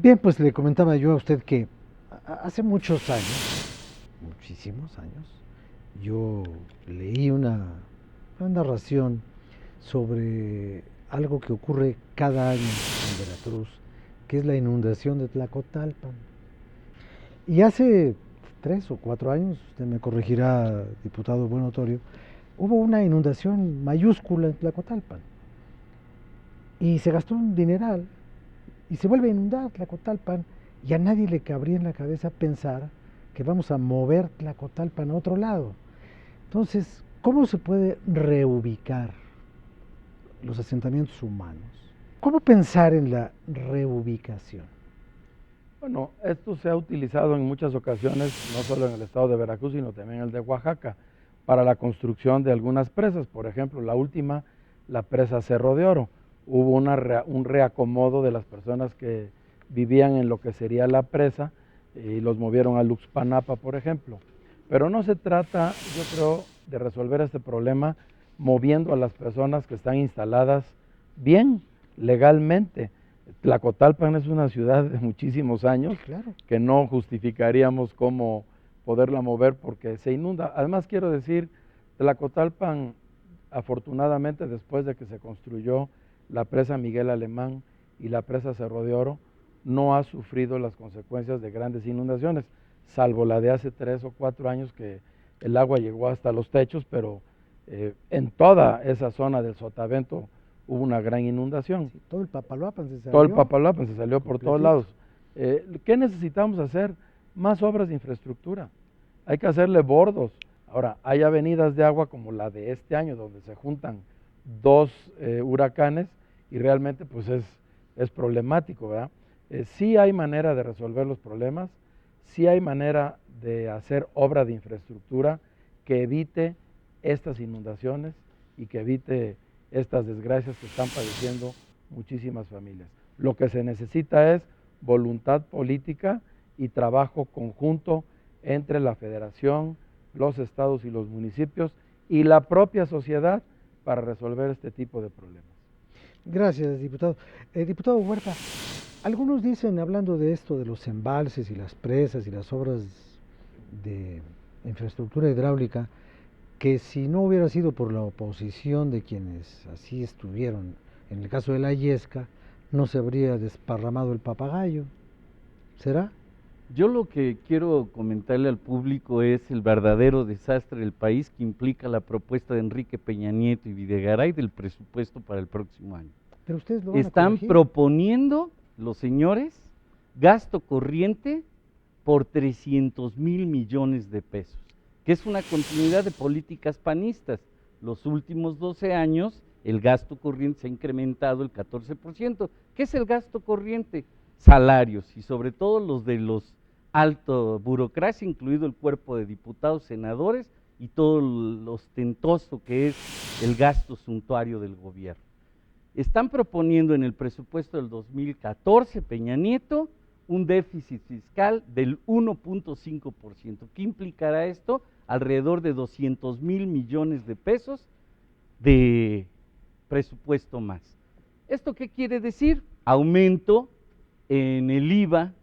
Bien, pues le comentaba yo a usted que hace muchos años, muchísimos años, yo leí una narración sobre algo que ocurre cada año en Veracruz, que es la inundación de Tlacotalpan. Y hace 3 o 4 años, usted me corregirá, diputado Buenotorio, hubo una inundación mayúscula en Tlacotalpan y se gastó un dineral y se vuelve a inundar Tlacotalpan y a nadie le cabría en la cabeza pensar que vamos a mover Tlacotalpan a otro lado. Entonces, ¿cómo se puede reubicar los asentamientos humanos? ¿Cómo pensar en la reubicación? Bueno, esto se ha utilizado en muchas ocasiones, no solo en el estado de Veracruz, sino también en el de Oaxaca, para la construcción de algunas presas. Por ejemplo, la última, la presa Cerro de Oro. Hubo un reacomodo de las personas que vivían en lo que sería la presa y los movieron a Luxpanapa, por ejemplo. Pero no se trata, yo creo, de resolver este problema moviendo a las personas que están instaladas bien, legalmente. Tlacotalpan es una ciudad de muchísimos años Claro. que no justificaríamos cómo poderla mover porque se inunda. Además quiero decir, Tlacotalpan, afortunadamente después de que se construyó la presa Miguel Alemán y la presa Cerro de Oro, no ha sufrido las consecuencias de grandes inundaciones, salvo la de hace 3 o 4 años que el agua llegó hasta los techos, pero en toda esa zona del Sotavento hubo una gran inundación. Sí, todo el Papaloapan se Todo el salió Papaloapan se salió por todos completito. lados. ¿Qué necesitamos hacer? Más obras de infraestructura. Hay que hacerle bordos. Ahora, hay avenidas de agua como la de este año, donde se juntan dos huracanes y realmente pues es problemático, ¿verdad? Sí hay manera de resolver los problemas, sí hay manera de hacer obra de infraestructura que evite estas inundaciones y que evite estas desgracias que están padeciendo muchísimas familias. Lo que se necesita es voluntad política y trabajo conjunto entre la federación, los estados y los municipios y la propia sociedad para resolver este tipo de problemas. Gracias, diputado. Diputado Huerta, algunos dicen, hablando de esto, de los embalses y las presas y las obras de infraestructura hidráulica, que si no hubiera sido por la oposición de quienes así estuvieron, en el caso de la Yesca, no se habría desparramado el papagayo. ¿Será? Yo lo que quiero comentarle al público es el verdadero desastre del país que implica la propuesta de Enrique Peña Nieto y Videgaray del presupuesto para el próximo año. Pero ustedes lo van a Están corregir. proponiendo los señores gasto corriente por 300,000 millones de pesos, que es una continuidad de políticas panistas. Los últimos 12 años el gasto corriente se ha incrementado el 14%. ¿Qué es el gasto corriente? Salarios y sobre todo los de los alto burocracia, incluido el cuerpo de diputados, senadores y todo lo ostentoso que es el gasto suntuario del gobierno. Están proponiendo en el presupuesto del 2014, Peña Nieto, un déficit fiscal del 1.5%. ¿Qué implicará esto? Alrededor de 200,000 millones de pesos de presupuesto más. ¿Esto qué quiere decir? Aumento en el IVA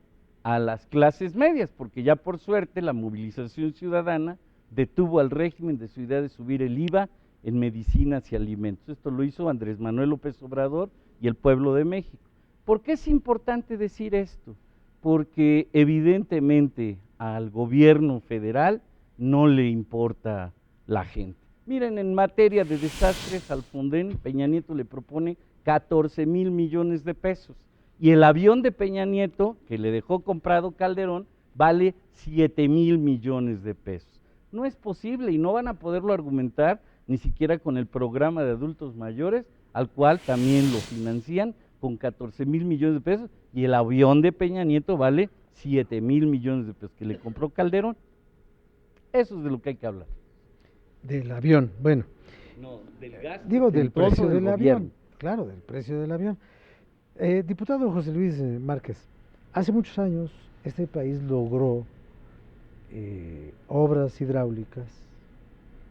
a las clases medias, porque ya por suerte la movilización ciudadana detuvo al régimen de su idea de subir el IVA en medicinas y alimentos. Esto lo hizo Andrés Manuel López Obrador y el pueblo de México. ¿Por qué es importante decir esto? Porque evidentemente al gobierno federal no le importa la gente. Miren, en materia de desastres, al Fonden, Peña Nieto le propone 14,000 millones de pesos. Y el avión de Peña Nieto, que le dejó comprado Calderón, vale 7,000 millones de pesos. No es posible y no van a poderlo argumentar ni siquiera con el programa de adultos mayores, al cual también lo financian con 14,000 millones de pesos, y el avión de Peña Nieto vale 7,000 millones de pesos que le compró Calderón. Eso es de lo que hay que hablar. Del avión, bueno. No, del gasto Digo, del precio del del gobierno. avión, claro, del precio del avión. Diputado José Luis Márquez, hace muchos años este país logró obras hidráulicas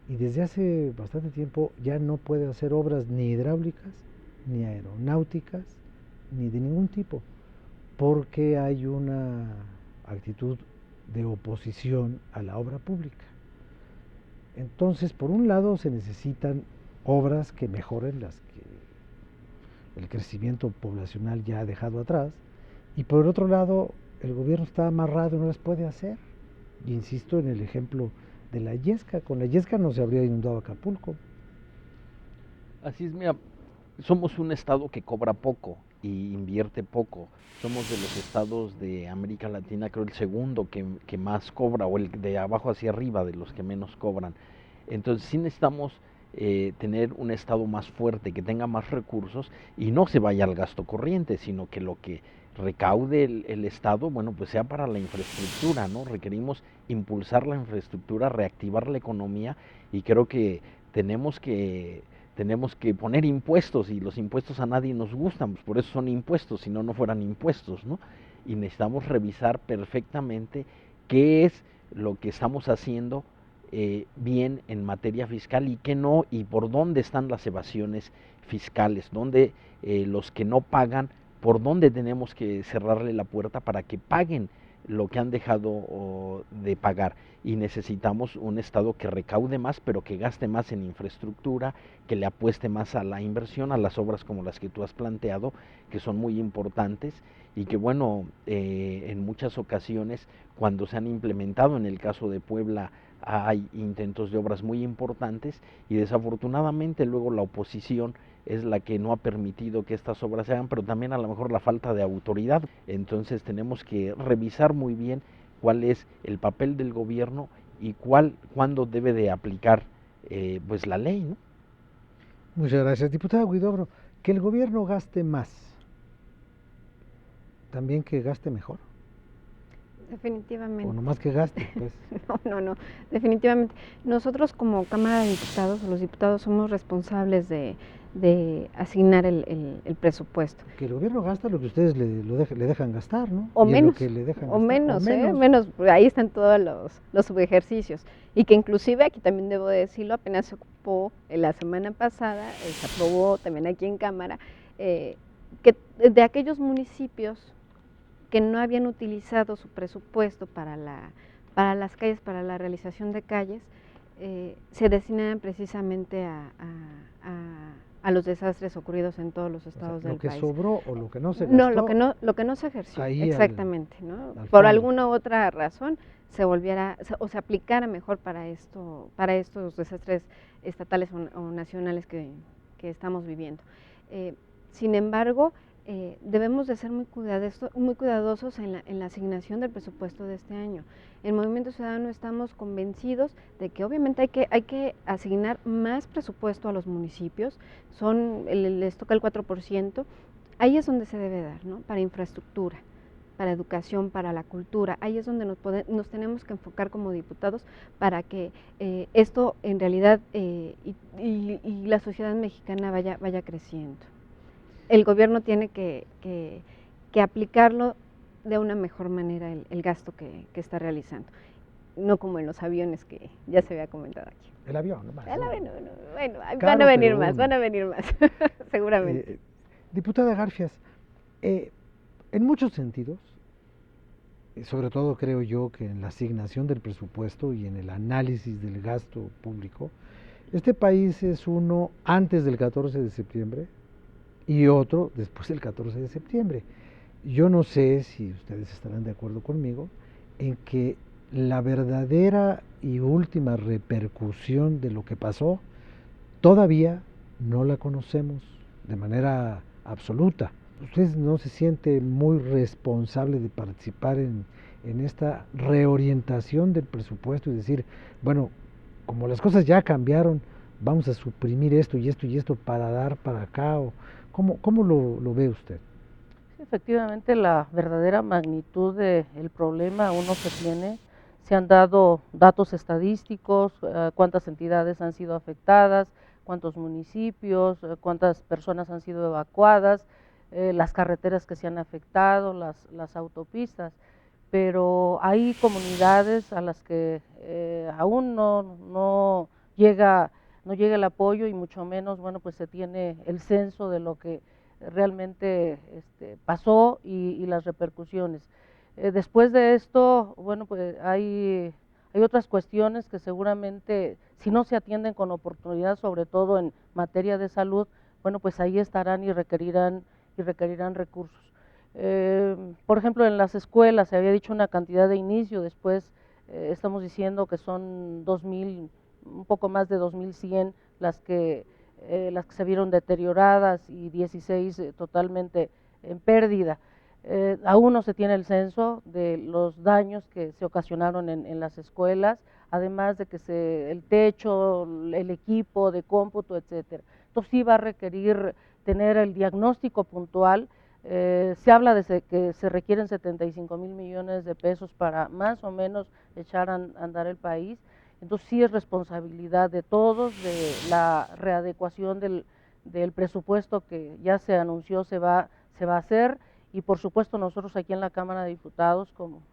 y desde hace bastante tiempo ya no puede hacer obras ni hidráulicas, ni aeronáuticas, ni de ningún tipo, porque hay una actitud de oposición a la obra pública. Entonces, por un lado se necesitan obras que mejoren las que el crecimiento poblacional ya ha dejado atrás, y por otro lado el gobierno está amarrado y no las puede hacer. Y insisto en el ejemplo de la Yesca. Con la Yesca no se habría inundado Acapulco. Así es, mira, somos un estado que cobra poco y invierte poco. Somos de los estados de América Latina, creo el segundo que más cobra, o el de abajo hacia arriba de los que menos cobran. Entonces sí necesitamos tener un estado más fuerte, que tenga más recursos y no se vaya al gasto corriente, sino que lo que recaude el estado, bueno, pues sea para la infraestructura, ¿no? Requerimos impulsar la infraestructura, reactivar la economía, y creo que tenemos que poner impuestos, y los impuestos a nadie nos gustan, pues por eso son impuestos, si no, no fueran impuestos, ¿no? Y necesitamos revisar perfectamente qué es lo que estamos haciendo bien en materia fiscal y qué no, y por dónde están las evasiones fiscales, dónde los que no pagan, por dónde tenemos que cerrarle la puerta para que paguen lo que han dejado de pagar. Y necesitamos un Estado que recaude más, pero que gaste más en infraestructura, que le apueste más a la inversión, a las obras como las que tú has planteado, que son muy importantes, y que bueno, en muchas ocasiones cuando se han implementado, en el caso de Puebla, hay intentos de obras muy importantes, y desafortunadamente luego la oposición es la que no ha permitido que estas obras se hagan, pero también a lo mejor la falta de autoridad. Entonces tenemos que revisar muy bien cuál es el papel del gobierno y cuándo debe de aplicar pues la ley, ¿no? Muchas gracias, diputada Huidobro. Que el gobierno gaste más, también que gaste mejor. Definitivamente. O nomás que gaste, pues. No, definitivamente. Nosotros como Cámara de Diputados, o los diputados, somos responsables de asignar el presupuesto. Que el gobierno gasta lo que ustedes le dejan gastar, ¿no? O Y menos, lo que le dejan o gastar. menos, ahí están todos los subejercicios. Y que inclusive, aquí también debo decirlo, apenas se ocupó la semana pasada, se aprobó también aquí en Cámara, que de aquellos municipios que no habían utilizado su presupuesto para las calles, para la realización de calles, se destinaran precisamente a los desastres ocurridos en todos los estados del país. Lo que sobró o lo que no se gastó. No, lo que no se ejerció, exactamente, ¿no? al Por fondo. alguna otra razón se aplicara mejor para estos desastres estatales o nacionales que estamos viviendo. Sin embargo, debemos de ser muy cuidadosos en la asignación del presupuesto de este año. En Movimiento Ciudadano estamos convencidos de que obviamente hay que asignar más presupuesto a los municipios, les toca el 4%, ahí es donde se debe dar, ¿no? Para infraestructura, para educación, para la cultura, ahí es donde nos tenemos que enfocar como diputados para que esto en realidad y la sociedad mexicana vaya creciendo. El gobierno tiene que aplicarlo de una mejor manera el gasto que está realizando, no como en los aviones que ya se había comentado aquí. El avión, nomás. Bueno, Claro, van a venir más, seguramente. Diputada Garfias, en muchos sentidos, sobre todo creo yo que en la asignación del presupuesto y en el análisis del gasto público, este país es uno antes del 14 de septiembre, y otro después del 14 de septiembre. Yo no sé si ustedes estarán de acuerdo conmigo en que la verdadera y última repercusión de lo que pasó todavía no la conocemos de manera absoluta. ¿Usted no se siente muy responsable de participar en esta reorientación del presupuesto y decir, bueno, como las cosas ya cambiaron, vamos a suprimir esto y esto y esto para dar para acá? ¿O cómo lo ve usted? Sí, efectivamente, la verdadera magnitud del problema aún no se tiene. Se han dado datos estadísticos, cuántas entidades han sido afectadas, cuántos municipios, cuántas personas han sido evacuadas, las carreteras que se han afectado, las autopistas, pero hay comunidades a las que aún no llega el apoyo, y mucho menos, bueno, pues se tiene el censo de lo que realmente pasó y las repercusiones. Después de esto, bueno, pues hay otras cuestiones que seguramente, si no se atienden con oportunidad, sobre todo en materia de salud, bueno, pues ahí estarán y requerirán recursos. Por ejemplo, en las escuelas se había dicho una cantidad de inicio, después estamos diciendo que son 2.000, un poco más de 2.100 las que se vieron deterioradas y 16 totalmente en pérdida. Aún no se tiene el censo de los daños que se ocasionaron en las escuelas, además de que el techo, el equipo de cómputo, etcétera. Entonces sí va a requerir tener el diagnóstico puntual. Se habla de que se requieren 75,000 millones de pesos para más o menos echar a andar el país. Entonces sí es responsabilidad de todos, de la readecuación del presupuesto que ya se anunció se va a hacer, y por supuesto nosotros aquí en la Cámara de Diputados, como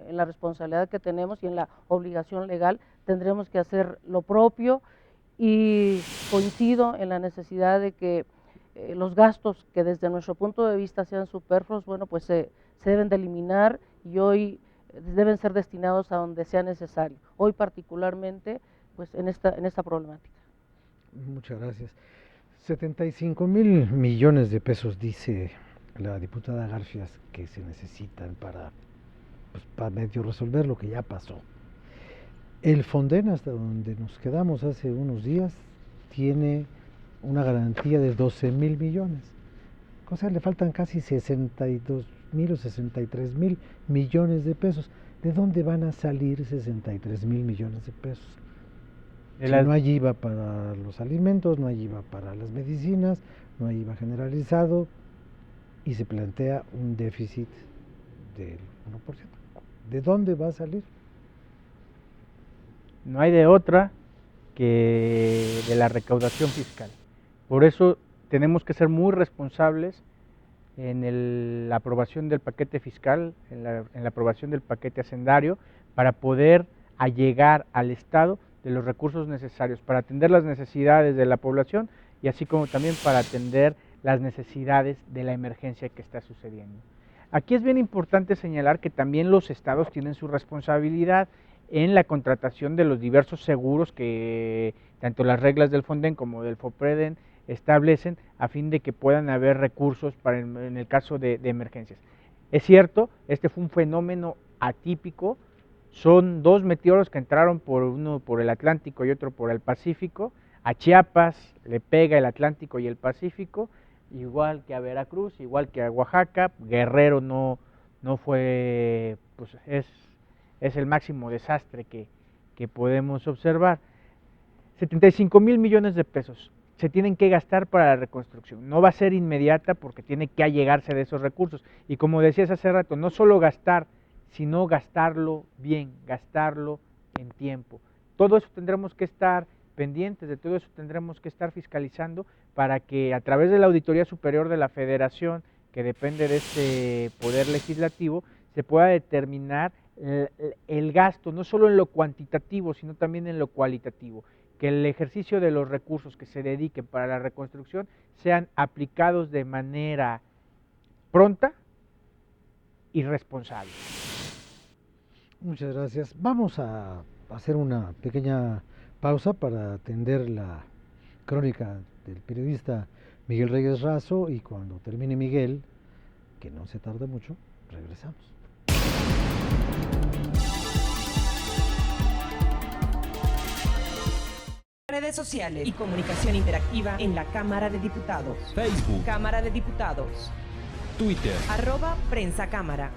en la responsabilidad que tenemos y en la obligación legal, tendremos que hacer lo propio, y coincido en la necesidad de que los gastos que desde nuestro punto de vista sean superfluos, bueno, pues se deben de eliminar y hoy deben ser destinados a donde sea necesario. Hoy particularmente, pues en esta problemática. Muchas gracias. 75,000 millones de pesos, dice la diputada Garfias, que se necesitan para medio resolver lo que ya pasó. El Fonden, hasta donde nos quedamos hace unos días, tiene una garantía de 12,000 millones. O sea, le faltan casi 62,000 o 63,000 millones de pesos. ¿De dónde van a salir 63,000 millones de pesos? Si no hay IVA para los alimentos, no hay IVA para las medicinas, no hay IVA generalizado, y se plantea un déficit del 1%. ¿De dónde va a salir? No hay de otra que de la recaudación fiscal. Por eso tenemos que ser muy responsables en la aprobación del paquete fiscal, en la aprobación del paquete hacendario, para poder allegar al Estado de los recursos necesarios para atender las necesidades de la población y así como también para atender las necesidades de la emergencia que está sucediendo. Aquí es bien importante señalar que también los estados tienen su responsabilidad en la contratación de los diversos seguros que tanto las reglas del Fonden como del FOPREDEN establecen a fin de que puedan haber recursos para en el caso de emergencias. Es cierto, este fue un fenómeno atípico, son dos meteoros que entraron uno por el Atlántico y otro por el Pacífico. A Chiapas le pega el Atlántico y el Pacífico, igual que a Veracruz, igual que a Oaxaca. Guerrero no fue, pues es el máximo desastre que podemos observar. 75,000 millones de pesos se tienen que gastar para la reconstrucción. No va a ser inmediata porque tiene que allegarse de esos recursos. Y como decías hace rato, no solo gastar, sino gastarlo bien, gastarlo en tiempo. Todo eso tendremos que estar pendientes, de todo eso tendremos que estar fiscalizando para que a través de la Auditoría Superior de la Federación, que depende de este poder legislativo, se pueda determinar el gasto, no solo en lo cuantitativo, sino también en lo cualitativo, que el ejercicio de los recursos que se dediquen para la reconstrucción sean aplicados de manera pronta y responsable. Muchas gracias. Vamos a hacer una pequeña pausa para atender la crónica del periodista Miguel Reyes Razo, y cuando termine Miguel, que no se tarda mucho, regresamos. Redes sociales y comunicación interactiva en la Cámara de Diputados. Facebook, Cámara de Diputados. Twitter, @PrensaCámara.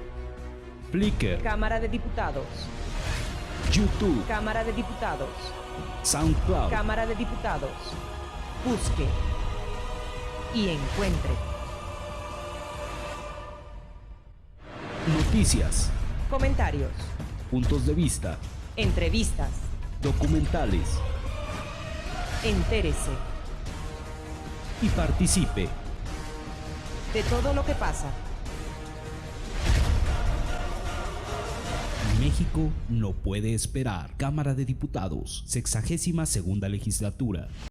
Flickr, Cámara de Diputados. YouTube, Cámara de Diputados. SoundCloud. Cámara de Diputados. Busque y encuentre. Noticias, Comentarios. puntos de vista, Entrevistas. documentales Entérese y participe. de todo lo que pasa. México no puede esperar. Cámara de Diputados, 62ª legislatura.